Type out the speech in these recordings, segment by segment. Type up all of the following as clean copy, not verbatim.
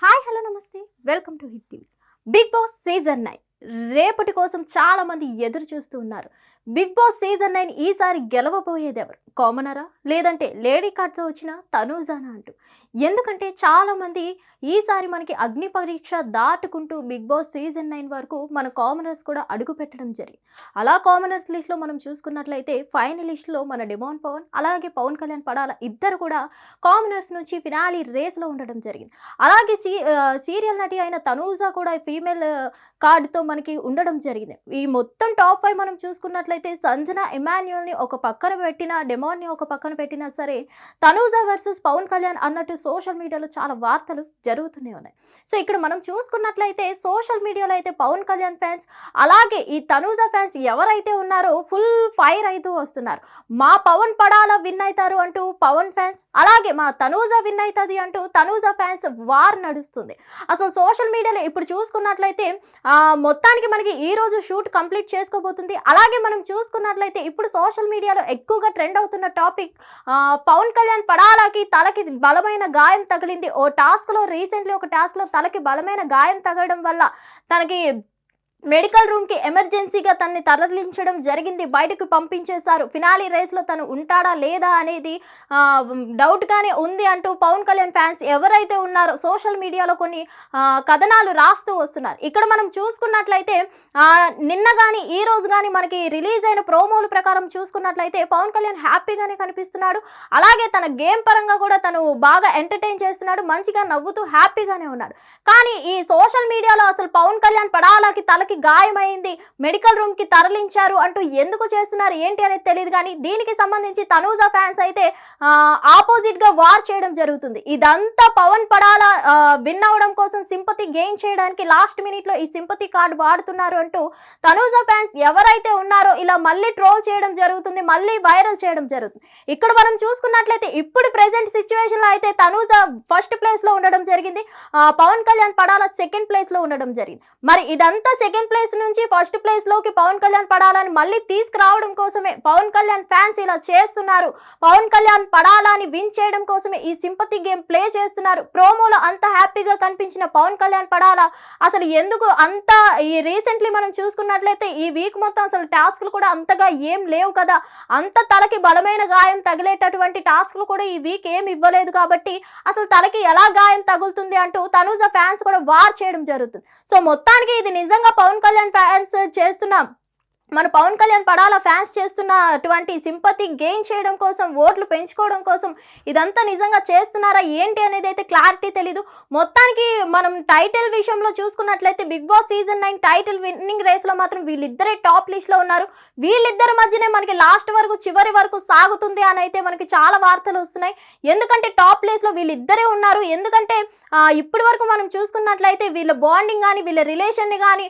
Hi hello నమస్తే welcome to Hit TV. Bigg Boss season 9 రేపటి కోసం చాలా మంది ఎదురు చూస్తూ ఉన్నారు. బిగ్ బాస్ సీజన్ 9 ఈసారి గెలవబోయేది ఎవరు? కామనరా లేదంటే లేడీ కార్డ్తో వచ్చిన తనూజానా అంటూ. ఎందుకంటే చాలా మంది ఈసారి మనకి అగ్ని పరీక్ష దాటుకుంటూ బిగ్ బాస్ సీజన్ 9 వరకు మన కామనర్స్ కూడా అడుగు పెట్టడం జరిగింది. అలా కామనర్స్ లిస్ట్లో మనం చూసుకున్నట్లయితే ఫైనలిస్ట్లో మన డిమాండ్ పవన్ అలాగే పవన్ కళ్యాణ్ పడాల ఇద్దరు కూడా కామనర్స్ నుంచి ఫినాలి రేస్లో ఉండడం జరిగింది. అలాగే సీరియల్ నటి అయిన తనూజా కూడా ఫీమేల్ కార్డుతో మనకి ఉండడం జరిగింది. ఈ మొత్తం టాప్ 5 మనం చూసుకున్నట్లయితే సంజన ఇమాన్యుయల్ని ఒక పక్కన పెట్టినా డెమాన్ని ఒక పక్కన పెట్టినా సరే తనూజా వర్సెస్ పవన్ కళ్యాణ్ అన్నట్టు సోషల్ మీడియాలో చాలా వార్తలు జరుగుతూనే ఉన్నాయి. సో ఇక్కడ మనం చూసుకున్నట్లయితే సోషల్ మీడియాలో అయితే పవన్ కళ్యాణ్ ఫ్యాన్స్ అలాగే ఈ తనూజా ఫ్యాన్స్ ఎవరైతే ఉన్నారో ఫుల్ ఫైర్ అవుతూ వస్తున్నారు. మా పవన్ పడాల విన్ అవుతారు అంటూ పవన్ ఫ్యాన్స్, అలాగే మా తనూజా విన్ అవుతుంది అంటూ తనూజా ఫ్యాన్స్ వార్ నడుస్తుంది. అసలు సోషల్ మీడియాలో ఇప్పుడు చూసుకున్నట్లయితే మొత్తానికి మనకి ఈ రోజు షూట్ కంప్లీట్ చేసుకోబోతుంది. అలాగే మనం చూసుకున్నట్లయితే ఇప్పుడు సోషల్ మీడియాలో ఎక్కువగా ట్రెండ్ అవుతున్న టాపిక్ పవన్ కళ్యాణ్ పడాలకి తలకి బలమైన గాయం తగిలింది. రీసెంట్లీ ఒక టాస్క్ లో తలకి బలమైన గాయం తగలడం వల్ల తనకి మెడికల్ రూమ్కి ఎమర్జెన్సీగా తనని తరలించడం జరిగింది. బయటకు పంపించేశారు. ఫినాలి రేస్లో తను ఉంటాడా లేదా అనేది డౌట్గానే ఉంది అంటూ పవన్ కళ్యాణ్ ఫ్యాన్స్ ఎవరైతే ఉన్నారో సోషల్ మీడియాలో కొన్ని కథనాలు రాస్తూ వస్తున్నారు. ఇక్కడ మనం చూసుకున్నట్లయితే నిన్న కానీ ఈ రోజు కానీ మనకి రిలీజ్ అయిన ప్రోమోల ప్రకారం చూసుకున్నట్లయితే పవన్ కళ్యాణ్ హ్యాపీగానే కనిపిస్తున్నాడు. అలాగే తన గేమ్ పరంగా కూడా తను బాగా ఎంటర్టైన్ చేస్తున్నాడు. మంచిగా నవ్వుతూ హ్యాపీగానే ఉన్నాడు. కానీ ఈ సోషల్ మీడియాలో అసలు పవన్ కళ్యాణ్ పడాలకి తలకి గాయమైంది, మెడికల్ రూమ్ కి తరలించారు అంటూ ఎందుకు చేస్తున్నారు ఏంటి అనేది తెలియదు. కానీ దీనికి సంబంధించి తనూజా ఫ్యాన్స్ అయితే ఆపోజిట్ గా వార్ చేయడం జరుగుతుంది. ఇదంతా పవన్ పడాల విన్ అవడం కోసం సింపతి గెయిన్ చేయడానికి లాస్ట్ మినిట్ లో ఈ సింపతి కార్డు వాడుతున్నారు అంటూ తనూజా ఫ్యాన్స్ ఎవరైతే ఉన్నారో ఇలా మళ్ళీ ట్రోల్ చేయడం జరుగుతుంది, మళ్ళీ వైరల్ చేయడం జరుగుతుంది. ఇక్కడ మనం చూసుకున్నట్లయితే ఇప్పుడు ప్రెసెంట్ సిచ్యువేషన్ లో అయితే తనూజా ఫస్ట్ ప్లేస్ లో ఉండడం జరిగింది, పవన్ కళ్యాణ్ పడాల సెకండ్ ప్లేస్ లో ఉండడం జరిగింది. మరి ఇదంతా సెకండ్ ప్లేస్ నుంచి ఫస్ట్ ప్లేస్ లోకి పవన్ కళ్యాణ్ పడాలని మళ్ళీ తీసుకురావడం కోసమే పవన్ కళ్యాణ్ ఫ్యాన్స్ ఇలా చేస్తున్నారు. పవన్ కళ్యాణ్ పడాలని విన్ చేయడం కోసమే ఈ సింపతి గేమ్ ప్లే చేస్తున్నారు. ప్రోమోలో అంత హ్యాపీగా కనిపించిన పవన్ కళ్యాణ్ పడాల అసలు ఎందుకు అంత ఈ రీసెంట్లీ మనం చూసుకున్నట్లయితే ఈ వీక్ మొత్తం అసలు టాస్క్లు కూడా అంతగా ఏం లేవు కదా, అంత తలకి బలమైన గాయం తగిలేటటువంటి టాస్క్లు కూడా ఈ వీక్ ఏం ఇవ్వలేదు కాబట్టి అసలు తలకి ఎలా గాయం తగులుతుంది అంటూ తనూజా ఫ్యాన్స్ కూడా వార్ చేయడం జరుగుతుంది. సో మొత్తానికి ఇది నిజంగా పవన్ కళ్యాణ్ ఫ్యాన్స్ చేస్తున్నాం, మన పవన్ కళ్యాణ్ పడాల ఫ్యాన్స్ చేస్తున్నటువంటి సింపతి గెయిన్ చేయడం కోసం, ఓట్లు పెంచుకోవడం కోసం ఇదంతా నిజంగా చేస్తున్నారా ఏంటి అనేది అయితే క్లారిటీ తెలీదు. మొత్తానికి మనం టైటిల్ విషయంలో చూసుకున్నట్లయితే Bigg Boss season 9 title winning race లో మాత్రం వీళ్ళిద్దరే టాప్ లిస్ట్ లో ఉన్నారు. వీళ్ళిద్దరి మధ్యనే మనకి లాస్ట్ వరకు చివరి వరకు సాగుతుంది అని అయితే మనకి చాలా వార్తలు వస్తున్నాయి. ఎందుకంటే టాప్ ప్లేస్ లో వీళ్ళిద్దరే ఉన్నారు. ఎందుకంటే ఇప్పటి వరకు మనం చూసుకున్నట్లయితే వీళ్ళ బాండింగ్ కానీ వీళ్ళ రిలేషన్ ని కానీ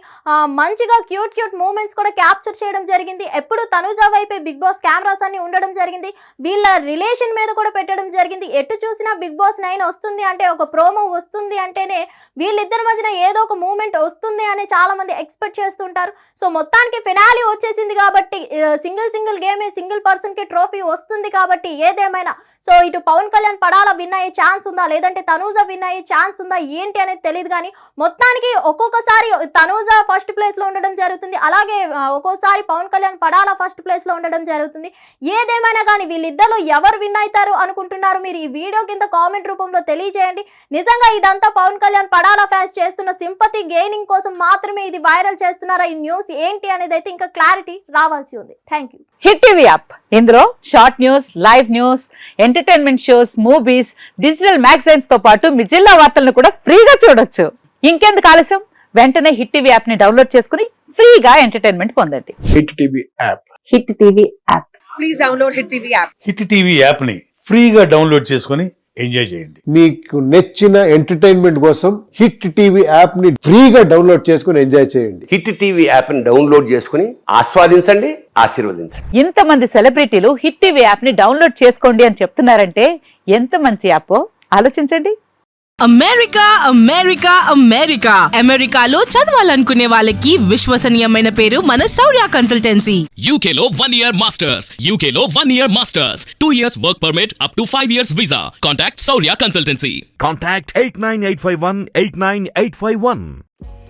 మంచిగా క్యూట్ మూమెంట్స్ కూడా క్యాప్చర్ చేయడం జరిగింది. ఎప్పుడు తనూజా వైపే బిగ్ బాస్ కెమెరాస్ అన్ని ఉండడం జరిగింది. వీళ్ళ రిలేషన్ మీద కూడా పెట్టడం జరిగింది. ఎటు చూసినా బిగ్ బాస్ 9 వస్తుంది అంటే, ఒక ప్రోమో వస్తుంది అంటేనే వీళ్ళిద్దరి మధ్యన ఏదో ఒక మూమెంట్ వస్తుంది అని చాలా మంది ఎక్స్పెక్ట్ చేస్తుంటారు. సో మొత్తానికి ఫినాలి వచ్చేసింది కాబట్టి సింగిల్ గేమే సింగిల్ పర్సన్ కి ట్రోఫీ వస్తుంది కాబట్టి ఏదేమైనా సో ఇటు పవన్ కళ్యాణ్ పడాల విన్ అయ్యే ఛాన్స్ ఉందా లేదంటే తనూజా విన్ అయ్యే ఛాన్స్ ఉందా ఏంటి అనేది తెలియదు. కానీ మొత్తానికి ఒక్కొక్కసారి తనూజా ఫస్ట్ ప్లేస్ లో ఉండడం జరుగుతుంది, అలాగే ఒక్కోసారి పవన్ కళ్యాణ్ పడాల ఫస్ట్ ప్లేస్ లో ఉండడం జరుగుతుంది. ఏదేమైనా కానీ వీళ్ళిద్దరు ఎవరు విన్ అవుతారు అనుకుంటున్నారు మీరు ఈ వీడియో కింద కామెంట్ రూపంలో తెలియజేయండి. నిజంగా ఇదంతా పవన్ కళ్యాణ్ పడాల ఫ్యాన్స్ చేస్తున్న సింపతి గెయినింగ్ కోసం మాత్రమే ఇది వైరల్ చేస్తున్నారా, ఈ న్యూస్ ఏంటి అనేది అయితే ఇంకా క్లారిటీ రావాల్సి ఉంది. Thank you. Hit TV app ఇందులో short news, live news, entertainment shows, movies, digital magazines తో పాటు మీ జిల్లా వార్తలను కూడా ఫ్రీగా చూడొచ్చు. ఇంకెందుకు ఆలస్యం, వెంటనే హిట్ టీవీ యాప్ ని డౌన్లోడ్ చేసుకుని ఫ్రీగా ఎంటర్టైన్మెంట్ పొందండి. Hit TV app. Hit TV app. Please download hit TV app. Hit TV app ని ఫ్రీగా డౌన్లోడ్ చేసుకుని ఎంజాయ్ చేయండి. మీకు నచ్చిన ఎంటర్టైన్మెంట్ కోసం హిట్ టీవీ యాప్ ని ఫ్రీగా డౌన్లోడ్ చేసుకుని ఎంజాయ్ చేయండి. హిట్ టీవీ యాప్ ని డౌన్లోడ్ చేసుకుని ఆస్వాదించండి, ఆశీర్వదించండి. ఇంతమంది సెలబ్రిటీలు హిట్ టీవీ యాప్ ని డౌన్లోడ్ చేసుకోండి అని చెప్తున్నారంటే ఎంత మంచి యాప్ ఆలోచించండి. అమెరికా అమెరికా అమెరికా అమెరికాలో చదవాలనుకునే వాళ్ళకి విశ్వసనీయమైన పేరు మన శౌర్య consultancy. UK Law 1 Year Masters. UK Law 1 Year Masters. 2 years work permit up to 5 years visa. Contact Saurya Consultancy. Contact 89851 89851.